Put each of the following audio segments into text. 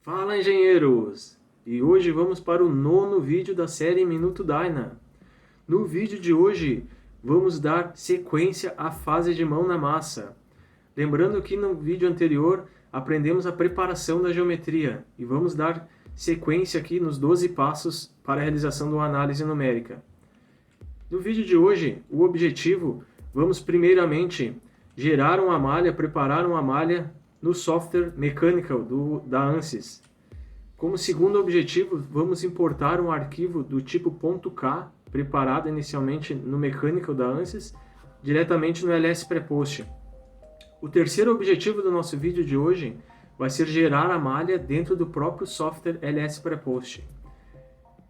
Fala, engenheiros! E hoje vamos para o nono vídeo da série Minuto Dyna. No vídeo de hoje vamos dar sequência à fase de mão na massa. Lembrando que no vídeo anterior aprendemos a preparação da geometria e vamos dar sequência aqui nos 12 passos para a realização de uma análise numérica. No vídeo de hoje, o objetivo, vamos primeiramente gerar uma malha, preparar uma malha no software Mechanical da ANSYS. Como segundo objetivo, vamos importar um arquivo do tipo .k, preparado inicialmente no Mechanical da ANSYS, diretamente no LS Prepost. O terceiro objetivo do nosso vídeo de hoje vai ser gerar a malha dentro do próprio software LS Prepost.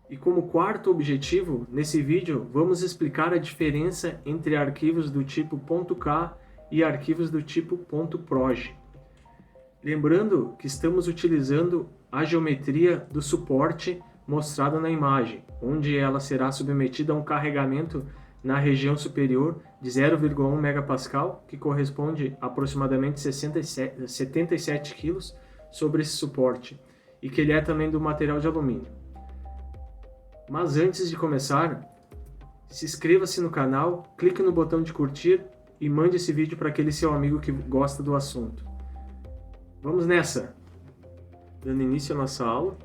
E como quarto objetivo, nesse vídeo, vamos explicar a diferença entre arquivos do tipo .k e arquivos do tipo .proj. Lembrando que estamos utilizando a geometria do suporte mostrada na imagem, onde ela será submetida a um carregamento na região superior de 0,1 MPa, que corresponde a aproximadamente 77 kg sobre esse suporte, e que ele é também do material de alumínio. Mas antes de começar, se inscreva-se no canal, clique no botão de curtir e mande esse vídeo para aquele seu amigo que gosta do assunto. Vamos nessa! Dando início à nossa aula,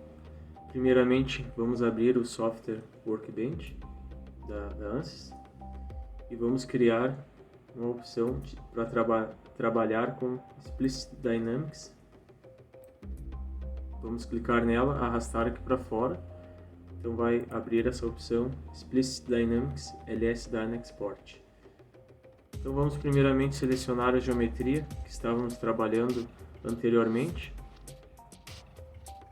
primeiramente vamos abrir o software Workbench da ANSYS e vamos criar uma opção para trabalhar com Explicit Dynamics. Vamos clicar nela, arrastar aqui para fora. Então vai abrir essa opção Explicit Dynamics LS Dyna Export. Então vamos primeiramente selecionar a geometria que estávamos trabalhando anteriormente.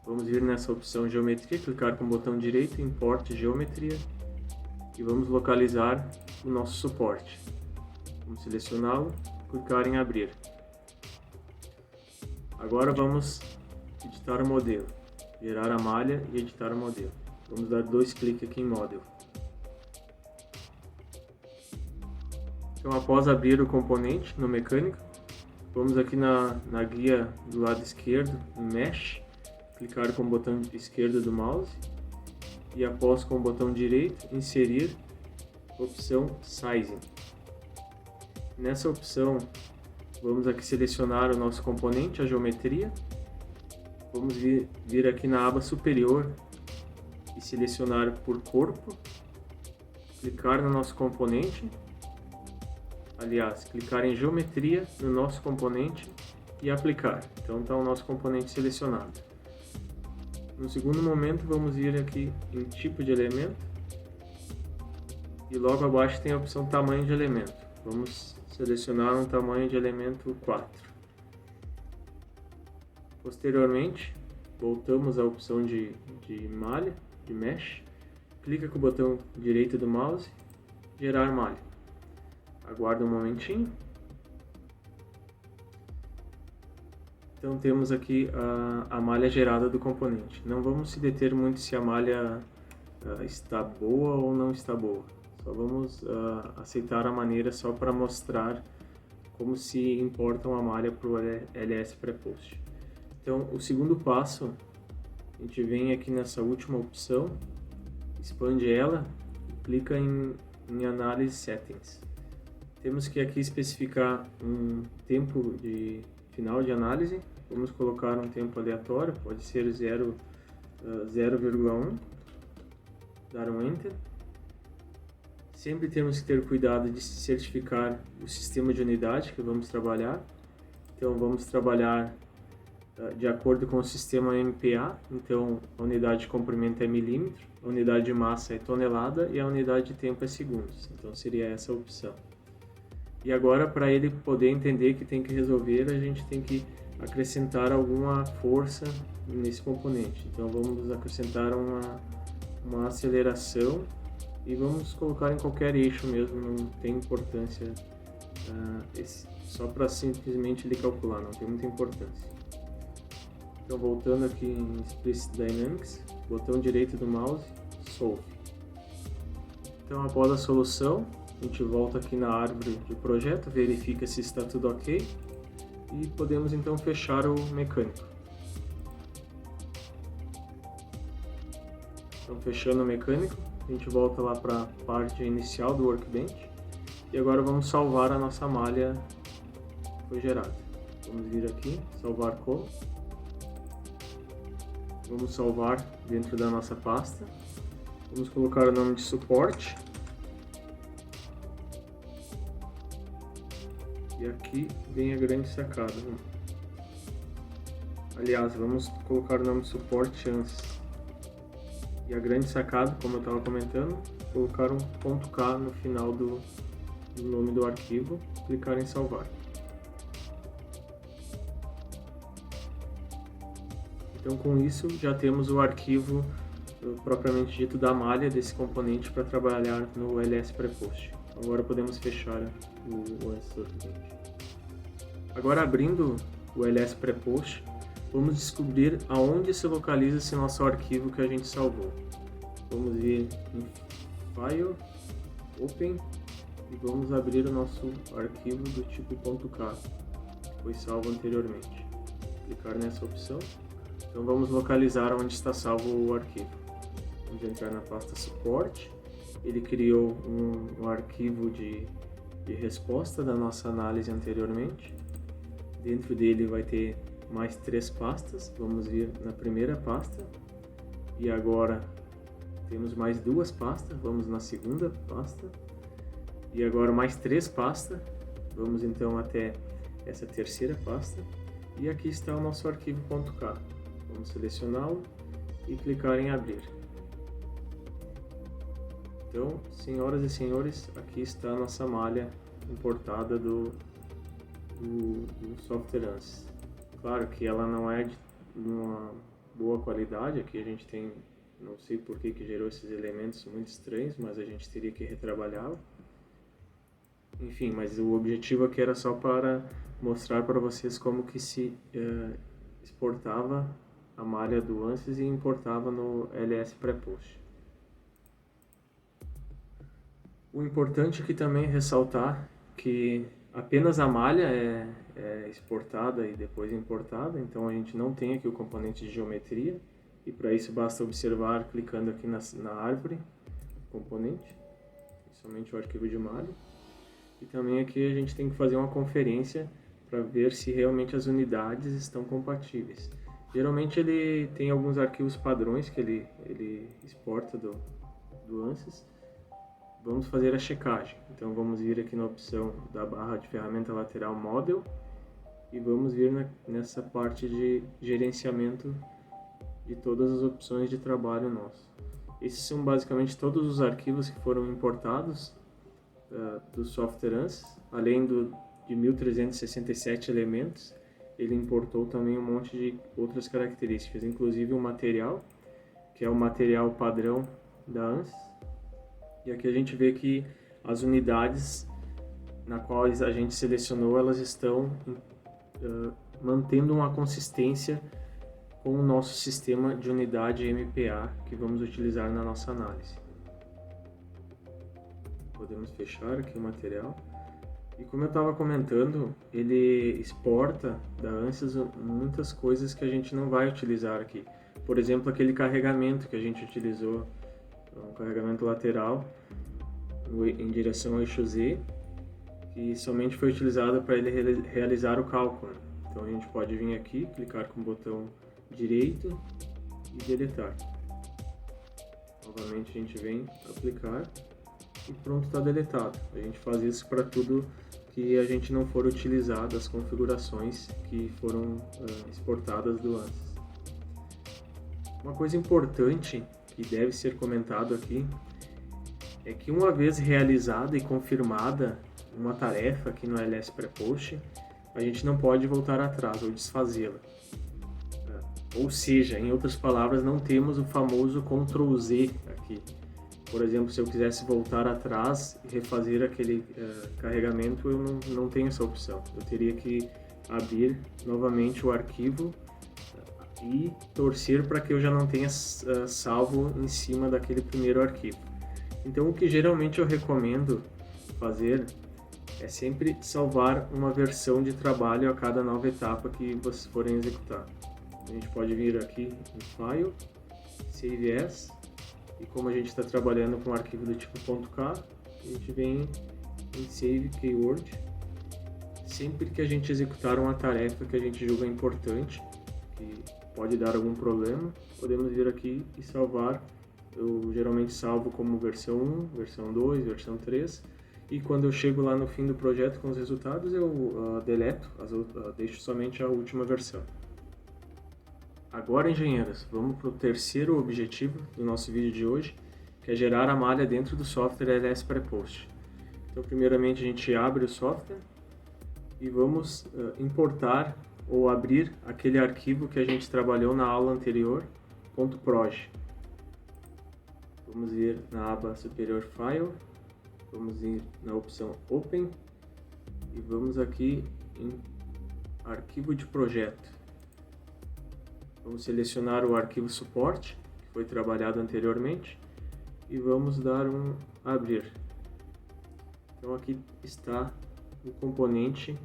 Vamos vir nessa opção Geometria, clicar com o botão direito Import Geometria e vamos localizar o nosso suporte. Vamos selecioná-lo, clicar em Abrir. Agora vamos editar o modelo, gerar a malha e editar o modelo. Vamos dar dois cliques aqui em Model. Então, após abrir o componente no Mechanical, vamos aqui na guia do lado esquerdo, em Mesh, clicar com o botão esquerdo do mouse e após com o botão direito, inserir opção Sizing. Nessa opção, vamos aqui selecionar o nosso componente, a geometria. Vamos vir aqui na aba superior e selecionar por corpo, clicar no nosso componente, aliás, clicar em geometria no nosso componente e aplicar. Então está o nosso componente selecionado. No segundo momento vamos ir aqui em tipo de elemento e logo abaixo tem a opção tamanho de elemento. Vamos selecionar um tamanho de elemento 4. Posteriormente, voltamos à opção de malha, de Mesh, clica com o botão direito do mouse, gerar malha. Aguarda um momentinho. Então temos aqui a malha gerada do componente. Não vamos se deter muito se a malha está boa ou não está boa. Só vamos aceitar a maneira só para mostrar como se importa uma malha para o LS Prepost. Então o segundo passo, a gente vem aqui nessa última opção, expande ela e clica em Análise Settings. Temos que aqui especificar um tempo de final de análise. Vamos colocar um tempo aleatório, pode ser 0,1, dar um Enter. Sempre temos que ter cuidado de certificar o sistema de unidade que vamos trabalhar. Então vamos trabalhar de acordo com o sistema MPa, então a unidade de comprimento é milímetro, a unidade de massa é tonelada e a unidade de tempo é segundos, então seria essa a opção. E agora, para ele poder entender que tem que resolver, a gente tem que acrescentar alguma força nesse componente. Então vamos acrescentar uma aceleração e vamos colocar em qualquer eixo mesmo, não tem importância, só para simplesmente ele calcular, não tem muita importância. Então voltando aqui em Explicit Dynamics, botão direito do mouse, Solve. Então após a solução, a gente volta aqui na árvore de projeto, verifica se está tudo ok e podemos então fechar o mecânico. Então, fechando o mecânico, a gente volta lá para a parte inicial do Workbench. E agora vamos salvar a nossa malha que foi gerada. Vamos vir aqui, salvar como. Vamos salvar dentro da nossa pasta. Vamos colocar o nome de suporte. E aqui vem a grande sacada. Aliás, vamos colocar o nome de suporte antes. E a grande sacada, como eu estava comentando, colocar um .k no final do nome do arquivo, clicar em salvar. Então, com isso, já temos o arquivo propriamente dito da malha desse componente para trabalhar no ls prepost. Agora podemos fechar o Workbench. Agora, abrindo o ls prepost, vamos descobrir aonde se localiza esse nosso arquivo que a gente salvou. Vamos ir em File, Open, e vamos abrir o nosso arquivo do tipo .k, que foi salvo anteriormente. Clicar nessa opção. Então vamos localizar onde está salvo o arquivo. Vamos entrar na pasta suporte. Ele criou um arquivo de resposta da nossa análise anteriormente. Dentro dele vai ter mais 3 pastas. Vamos vir na primeira pasta. E agora temos mais 2 pastas. Vamos na segunda pasta. E agora mais 3 pastas. Vamos então até essa terceira pasta. E aqui está o nosso arquivo .k. Vamos selecioná-lo e clicar em abrir. Então, senhoras e senhores, aqui está a nossa malha importada do software ANSYS. Claro que ela não é de uma boa qualidade, aqui a gente tem, não sei por que gerou esses elementos muito estranhos, mas a gente teria que retrabalhá-la. Enfim, mas o objetivo aqui era só para mostrar para vocês como que se exportava a malha do ANSYS e importava no ls prepost. O importante aqui também é ressaltar que apenas a malha é exportada e depois importada, então a gente não tem aqui o componente de geometria, e para isso basta observar clicando aqui na árvore, componente, somente o arquivo de malha. E também aqui a gente tem que fazer uma conferência para ver se realmente as unidades estão compatíveis. Geralmente ele tem alguns arquivos padrões que ele exporta do ANSYS. Vamos fazer a checagem. Então vamos vir aqui na opção da barra de ferramenta lateral Model e vamos vir nessa parte de gerenciamento de todas as opções de trabalho nosso. Esses são basicamente todos os arquivos que foram importados do software ANSYS, além de 1367 elementos. Ele importou também um monte de outras características, inclusive o material, que é o material padrão da ANSYS. E aqui a gente vê que as unidades na qual a gente selecionou, elas estão mantendo uma consistência com o nosso sistema de unidade MPA que vamos utilizar na nossa análise. Podemos fechar aqui o material. E como eu estava comentando, ele exporta da ANSYS muitas coisas que a gente não vai utilizar aqui. Por exemplo, aquele carregamento que a gente utilizou, um carregamento lateral em direção ao eixo Z, que somente foi utilizado para ele realizar o cálculo. Então a gente pode vir aqui, clicar com o botão direito e deletar. Novamente a gente vem aplicar e pronto, está deletado. A gente faz isso para tudo que a gente não for utilizar das configurações que foram exportadas do ANSYS. Uma coisa importante que deve ser comentado aqui é que uma vez realizada e confirmada uma tarefa aqui no ls prepost, a gente não pode voltar atrás ou desfazê-la. Ou seja, em outras palavras, não temos o famoso Ctrl Z aqui. Por exemplo, se eu quisesse voltar atrás e refazer aquele carregamento, eu não tenho essa opção. Eu teria que abrir novamente o arquivo e torcer para que eu já não tenha salvo em cima daquele primeiro arquivo. Então, o que geralmente eu recomendo fazer é sempre salvar uma versão de trabalho a cada nova etapa que vocês forem executar. A gente pode vir aqui em File, Save As, E como a gente está trabalhando com um arquivo do tipo .k, a gente vem em Save Keyword. Sempre que a gente executar uma tarefa que a gente julga importante, que pode dar algum problema, podemos vir aqui e salvar. Eu geralmente salvo como versão 1, versão 2, versão 3, e quando eu chego lá no fim do projeto com os resultados, eu deleto, deixo somente a última versão. Agora, engenheiros, vamos para o terceiro objetivo do nosso vídeo de hoje, que é gerar a malha dentro do software LS Prepost. Então, primeiramente, a gente abre o software e vamos importar ou abrir aquele arquivo que a gente trabalhou na aula anterior, .proj. Vamos ir na aba superior File, vamos ir na opção Open e vamos aqui em Arquivo de Projeto. Vamos selecionar o arquivo suporte, que foi trabalhado anteriormente, e vamos dar um Abrir. Então aqui está o componente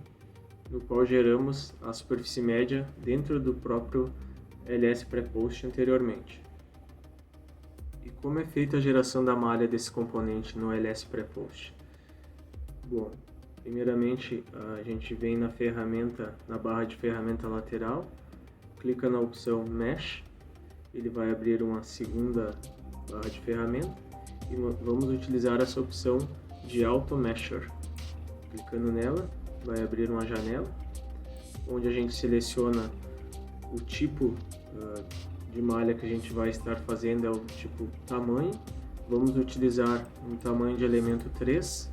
no qual geramos a superfície média dentro do próprio LS Prepost anteriormente. E como é feita a geração da malha desse componente no LS Prepost? Bom, primeiramente a gente vem na ferramenta, na barra de ferramenta lateral, clica na opção Mesh, ele vai abrir uma segunda barra de ferramenta e vamos utilizar essa opção de Auto Mesher. Clicando nela, vai abrir uma janela, onde a gente seleciona o tipo de malha que a gente vai estar fazendo, é o tipo tamanho. Vamos utilizar um tamanho de elemento 3,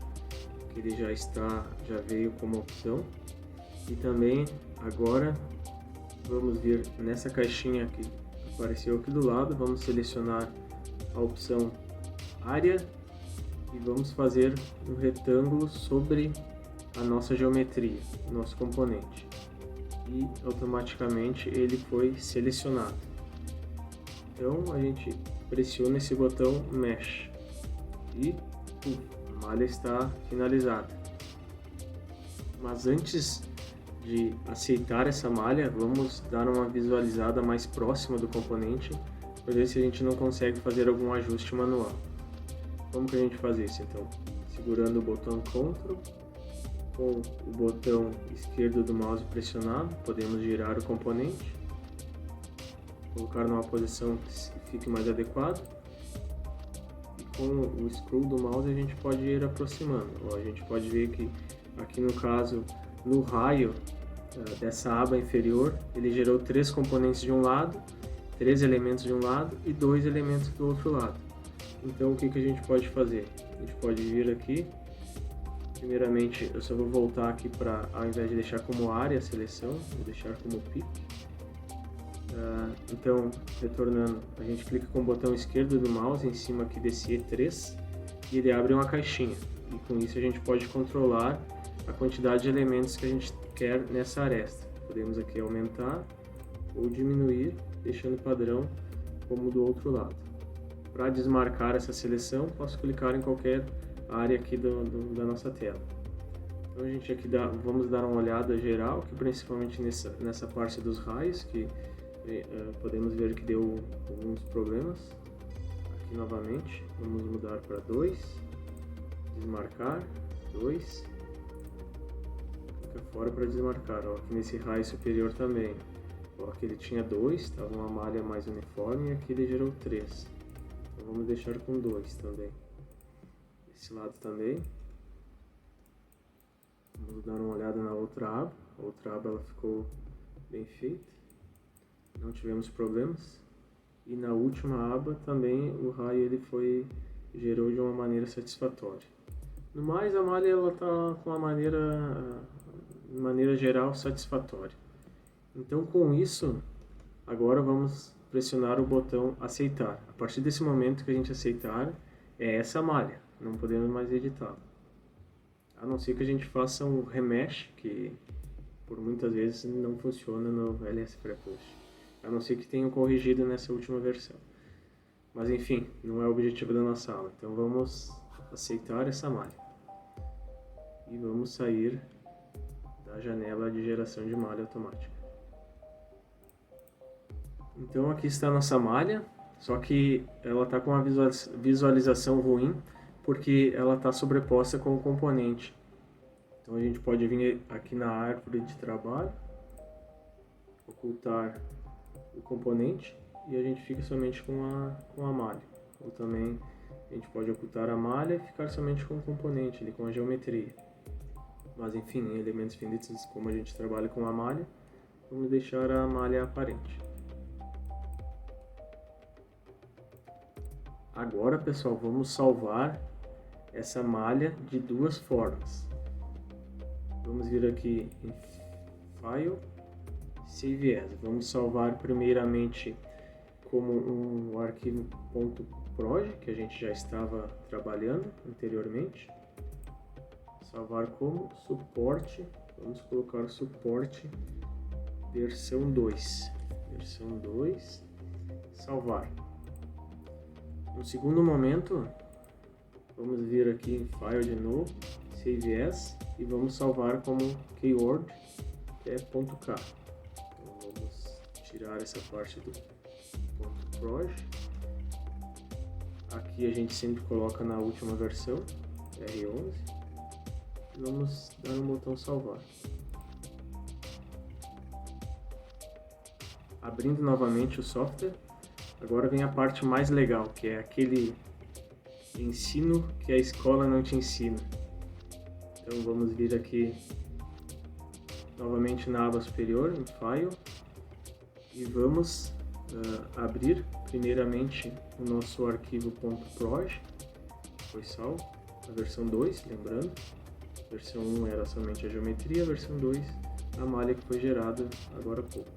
que ele já veio como opção. E também agora vamos vir nessa caixinha que apareceu aqui do lado, vamos selecionar a opção área e vamos fazer um retângulo sobre a nossa geometria, nosso componente. E automaticamente ele foi selecionado. Então a gente pressiona esse botão Mesh e a malha está finalizada. Mas antes de aceitar essa malha, vamos dar uma visualizada mais próxima do componente para ver se a gente não consegue fazer algum ajuste manual. Como que a gente faz isso então? Segurando o botão Ctrl, com o botão esquerdo do mouse pressionado, podemos girar o componente, colocar numa posição que fique mais adequada, e com o scroll do mouse a gente pode ir aproximando. A gente pode ver que aqui no caso, no raio dessa aba inferior, ele gerou 3 componentes de um lado, 3 elementos de um lado e 2 elementos do outro lado. Então o que a gente pode fazer? A gente pode vir aqui. Primeiramente, eu só vou voltar aqui para, ao invés de deixar como área a seleção, vou deixar como pick. Então, retornando, a gente clica com o botão esquerdo do mouse em cima aqui desse E3 e ele abre uma caixinha. E com isso a gente pode controlar a quantidade de elementos que a gente quer nessa aresta. Podemos aqui aumentar ou diminuir, deixando padrão como do outro lado. Para desmarcar essa seleção, posso clicar em qualquer área aqui da nossa tela. Então a gente aqui vamos dar uma olhada geral, que principalmente nessa parte dos raios, que podemos ver que deu alguns problemas. Aqui novamente, vamos mudar para 2, desmarcar, 2, fica fora para desmarcar. Ó, aqui nesse raio superior também, ó, aqui ele tinha 2, estava uma malha mais uniforme, e aqui ele gerou 3. Então vamos deixar com 2 também. Esse lado também. Vamos dar uma olhada na outra aba. A outra aba ela ficou bem feita. Não tivemos problemas. E na última aba também o raio ele gerou de uma maneira satisfatória. No mais, a malha ela está com uma de maneira geral satisfatória. Então com isso, agora vamos pressionar o botão aceitar. A partir desse momento que a gente aceitar, é essa malha. Não podemos mais editá-la. A não ser que a gente faça um remesh, que por muitas vezes não funciona no LS Prepost. A não ser que tenham corrigido nessa última versão. Mas enfim, não é o objetivo da nossa aula. Então vamos aceitar essa malha. E vamos sair da janela de geração de malha automática. Então aqui está a nossa malha. Só que ela está com uma visualização ruim porque ela está sobreposta com o componente. Então a gente pode vir aqui na árvore de trabalho, ocultar o componente e a gente fica somente com a malha. Ou também a gente pode ocultar a malha e ficar somente com o componente, ali, com a geometria. Mas enfim, em elementos finitos, como a gente trabalha com a malha, vamos deixar a malha aparente. Agora, pessoal, vamos salvar essa malha de duas formas. Vamos vir aqui em File, Save As. Vamos salvar primeiramente como um arquivo .proj, que a gente já estava trabalhando anteriormente. Salvar como suporte, vamos colocar suporte versão 2. Versão 2, salvar. No segundo momento, vamos vir aqui em File de novo, Save As, e vamos salvar como keyword, que é .k. Então vamos tirar essa parte do .proj. Aqui a gente sempre coloca na última versão, R11. E vamos dar no botão salvar. Abrindo novamente o software, agora vem a parte mais legal, que é aquele ensino que a escola não te ensina. Então vamos vir aqui novamente na aba superior, em File, e vamos abrir primeiramente o nosso arquivo .proj, foi salvo, a versão 2, lembrando. A versão 1 era somente a geometria, a versão 2 a malha que foi gerada agora há pouco.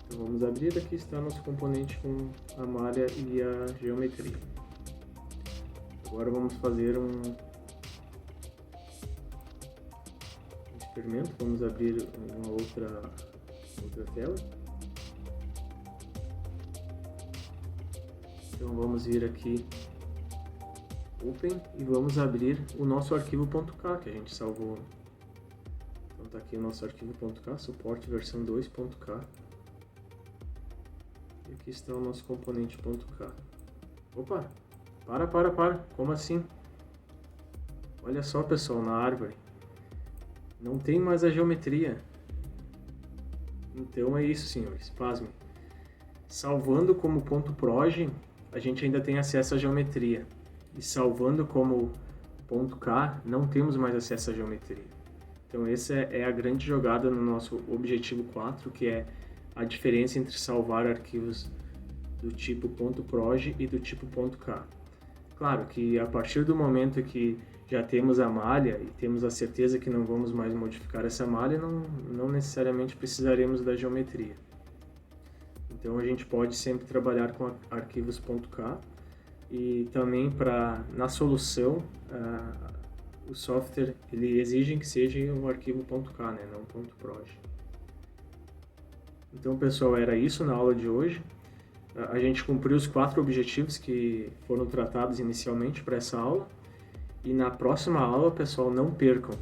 Então vamos abrir, aqui está nosso componente com a malha e a geometria. Agora vamos fazer um experimento, vamos abrir uma outra tela. Então vamos vir aqui, Open, e vamos abrir o nosso arquivo .k que a gente salvou. Então está aqui o nosso arquivo .k, suporte versão 2.k. E aqui está o nosso componente .k. Opa! Para! Como assim? Olha só, pessoal, na árvore. Não tem mais a geometria. Então é isso, senhores. Pasmem. Salvando como .proj, a gente ainda tem acesso à geometria. E salvando como .k, não temos mais acesso à geometria. Então essa é a grande jogada no nosso objetivo 4, que é a diferença entre salvar arquivos do tipo .proj e do tipo .k. Claro que a partir do momento que já temos a malha e temos a certeza que não vamos mais modificar essa malha, não necessariamente precisaremos da geometria. Então a gente pode sempre trabalhar com arquivos .k e também na solução o software ele exige que seja um arquivo .k, né, não .proj. Então, pessoal, era isso na aula de hoje. A gente cumpriu os 4 objetivos que foram tratados inicialmente para essa aula. E na próxima aula, pessoal, não percam.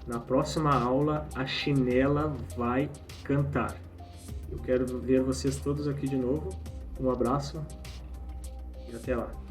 Na próxima aula, a chinela vai cantar. Eu quero ver vocês todos aqui de novo. Um abraço e até lá.